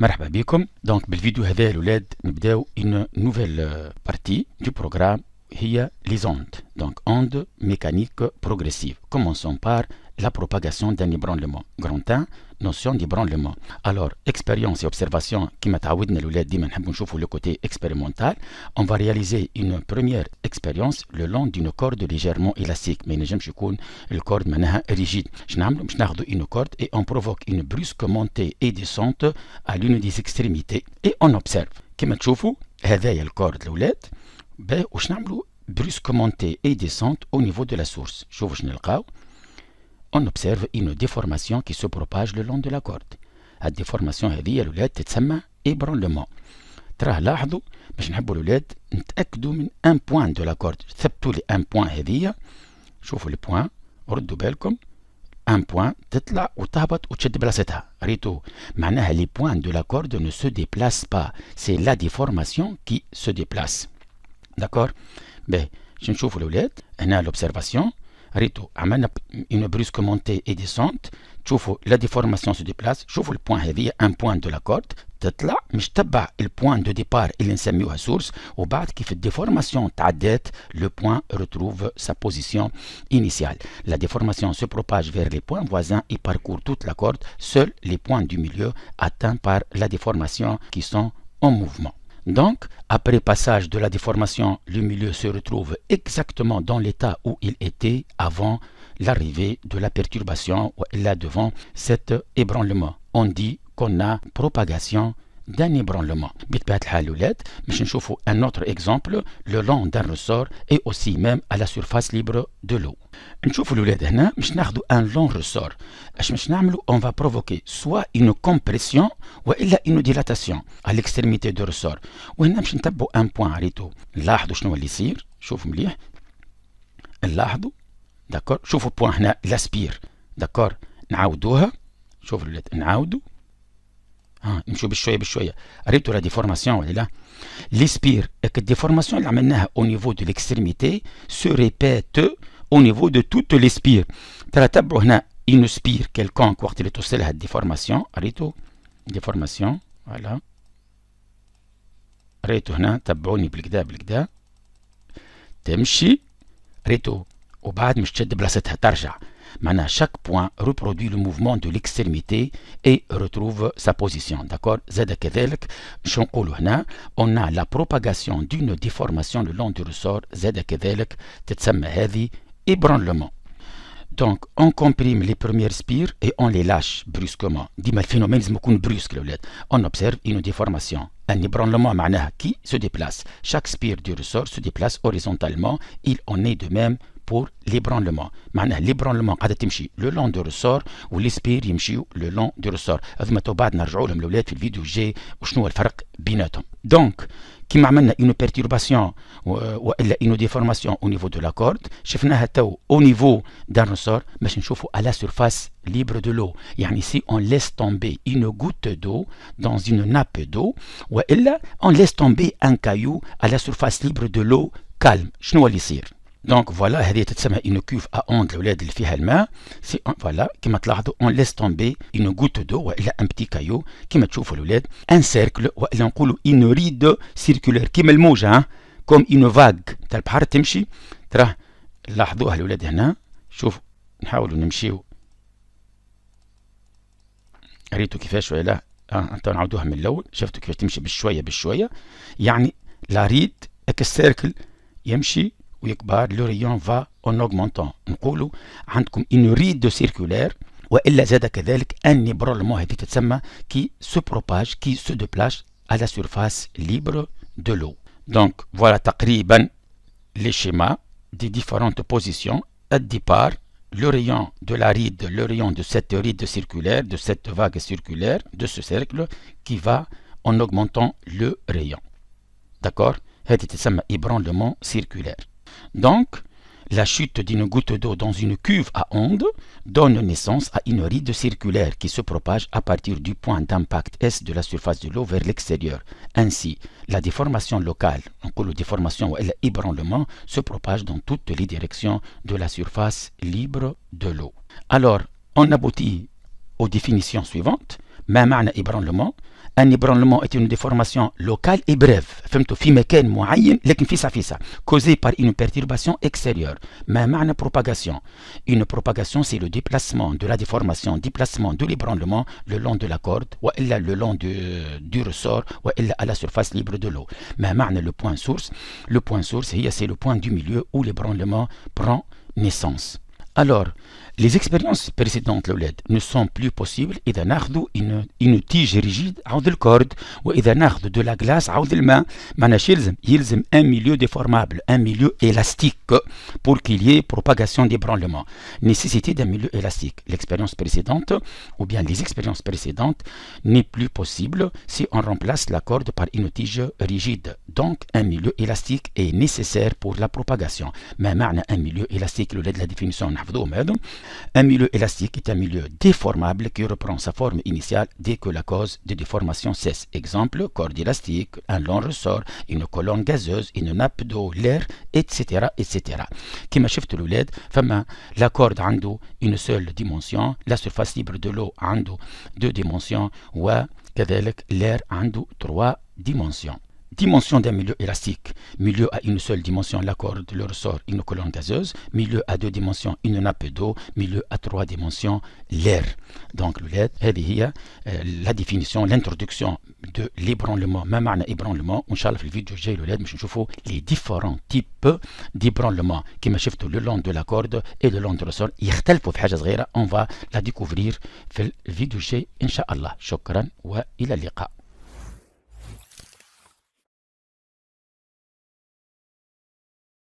مرحبا بكم. دونك بالفيديو هذا الولاد نبداو une nouvelle partie du programme هي les ondes. Donc ondes mécaniques progressives. Commençons par la propagation d'un ébranlement. Grand 1, notion d'ébranlement. Alors, expérience et observation كما تعودنا الولاد ديما نحب نشوفوا le côté expérimental. On va réaliser une première expérience le long d'une corde légèrement élastique. ما ينجمش يكون الكورد معناها rigide. باش نعملوا باش ناخذوا une corde et on provoque une brusque montée et descente à l'une des extrémités et on observe. كما تشوفوا هذايا الكورد الولاد باهي واش نعملوا brusque montée et descente au niveau de la source. شوفوا شنو نلقاو. On observe une déformation qui se propage le long de la corde. هاد الديفورماسيون هذه الولاد تتسمى ébranlement. تراه لاحظوا باش نحبوا الولاد نتاكدوا من ان بوان دو لا كورد. ثبتوا لي ان بوان هذه. شوفوا البوان ردوا بالكم. ان بوان تطلع وتهبط وتشد بلاصتها. ريتو معناها لي بوان دو لا كورد ne se déplacent pas. C'est la déformation qui se déplace. D'accord. باهي باش نشوفوا الولاد هنا لوبسيرفاسيون. ريتو عملنا une brusque montée et descente. تشوفوا la déformation se déplace. شوفوا البوان هذه un point de la corde تطلع مش تبع البوان دو ديبار اللي نسميوها سورس وبعد كيف الديفورماسيون تعدات le point retrouve sa position initiale. La déformation se propage vers les points voisins et parcourt toute la corde. Seuls les points du milieu atteints par la déformation qui sont en mouvement. Donc, après passage de la déformation, le milieu se retrouve exactement dans l'état où il était avant l'arrivée de la perturbation ou là devant cet ébranlement. On dit qu'on a propagation d'un ébranlement. بطبيعة الحال الولاد باش نشوفوا un autre exemple le long d'un ressort et aussi même à la surface libre de l'eau. نشوفوا الولاد هنا باش ناخذوا un long ressort. اش باش نعملوا on va provoquer soit une compression والا une dilatation à l'extrémité du ressort. وهنا باش نتبعوا un point عريتو. لاحظوا شنو اللي يصير. شوفوا مليح. لاحظوا. داكور. شوفوا بوان هنا لاسبير. داكور. نعاودوها. شوفوا الولاد نعاودوا. نمشوا بشويه. ريتوا لا ديفورماسيون ولا لا. ليسبير اك الديفورماسيون اللي عملناها au niveau de l'extrémité se répète au niveau de toute les spires. ترى تبعوا هنا une spire quelconque وقت اللي توصلها الديفورماسيون. ريتوا ديفورماسيون فوالا. ريتوا هنا تبعوني بالكدا تمشي. ريتوا وبعد مش تشد بلاصتها ترجع. Maintenant, chaque point reproduit le mouvement de l'extrémité et retrouve sa position. D'accord. زاد كذلك شو نقولوا هنا on a la propagation d'une déformation le long du ressort. زاد كذلك تتسمى هذه ébranlement. Donc on comprime les premières spires et on les lâche brusquement. ديما الفينومين لازم يكون brusque الولاد. On observe une déformation. Un ébranlement معناها qui se déplace. Chaque spire du ressort se déplace horizontalement. Il en est de même pour l'ébranlement. معناها l'ébranlement قاعدة تمشي le long du ressort والسبير يمشيو le long du ressort. هذوما تو بعد نرجعوا لهم الأولاد في الفيديو الجاي وشنو هو الفرق بيناتهم. دونك كيما عملنا une perturbation والا une déformation au niveau de la corde شفناها تو au niveau d'un ressort باش نشوفوا à la surface libre de l'eau. يعني si on laisse tomber une goutte d'eau dans une nappe d'eau والا on laisse tomber un caillou à la surface libre de l'eau calme شنو اللي يصير. دونك فوالا هذه تتسمى une cuve à ondes الولاد اللي فيها الماء. سي فوالا كما تلاحظوا on laisse tomber une goutte d'eau والا un petit caillou كما تشوفوا الولاد un cercle والا نقولوا une ride circulaire كما الموجة comme une vague تاع البحر تمشي. تراه لاحظوها الولاد هنا. شوفوا نحاولوا نمشيو. ريتوا كيفاش ولا انتو نعاودوها من الاول. شفتوا كيفاش تمشي بشويه. يعني لا ريد اك السيركل يمشي ويكبر. le rayon va en augmentant. نقولوا عندكم une ride circulaire والا زاد كذلك un ébranlement هذه تتسمى qui se propage qui se déplace à la surface libre de l'eau. Donc voilà تقريبا les schémas des différentes positions. Au départ le rayon de la ride, le rayon de cette ride circulaire, de cette vague circulaire, de ce cercle qui va en augmentant le rayon. D'accord. هذه تتسمى ébranlement circulaire. Donc, la chute d'une goutte d'eau dans une cuve à ondes donne naissance à une ride circulaire qui se propage à partir du point d'impact S de la surface de l'eau vers l'extérieur. Ainsi, la déformation locale, on dit la déformation ou l'ébranlement, se propage dans toutes les directions de la surface libre de l'eau. Alors, on aboutit aux définitions suivantes. ما معنى ébranlement ان ébranlement est une déformation locale et brève فهمتوا في مكان معين لكن فيسع causée par une perturbation extérieure. ما معنى propagation؟ Une propagation c'est le déplacement de la déformation, déplacement de l'ébranlement le long de la corde والا le long du ressort والا à la surface libre de l'eau. ما معنى le point source؟ Le point source c'est le point du milieu où l'ébranlement prend naissance. Alors, les expériences précédentes l'ولاد ne sont plus possibles إذا ناخذوا une tige rigide عود الكورد وإذا ناخذوا de la glace عود الماء. معناش يلزم un milieu déformable, un milieu élastique pour qu'il y ait propagation d'ébranlement. Nécessité d'un milieu élastique. L'expérience précédente ou bien les expériences précédentes n'est plus possible si on remplace la corde par une tige rigide. Donc un milieu élastique est nécessaire pour la propagation. ما معنى un milieu élastique l'ولاد la définition نحفظوهم هذو. Un milieu élastique est un milieu déformable qui reprend sa forme initiale dès que la cause de déformation cesse. Exemple, corde élastique, un long ressort, une colonne gazeuse, une nappe d'eau, l'air, etc. etc. كما شفت الولاد فما la corde عنده une seule dimension, la surface libre de l'eau عنده 2 dimensions وكذلك l'air عنده 3 dimensions. Dimension d'un milieu élastique. Milieu à une seule dimension, la corde, le ressort, une colonne gazeuse. Milieu à 2 dimensions, une nappe d'eau. Milieu à 3 dimensions, l'air. Donc, هذه هي la définition, l'introduction de l'ébranlement. ما معنى ébranlement؟ وإن شاء الله في الفيديو الجاي الولاد باش نشوفوا les différents types d'ébranlement كما شفتوا le long de la corde et le long du ressort. يختلفوا في حاجة صغيرة. On va la découvrir في الفيديو الجاي إن شاء الله. شكرا وإلى اللقاء.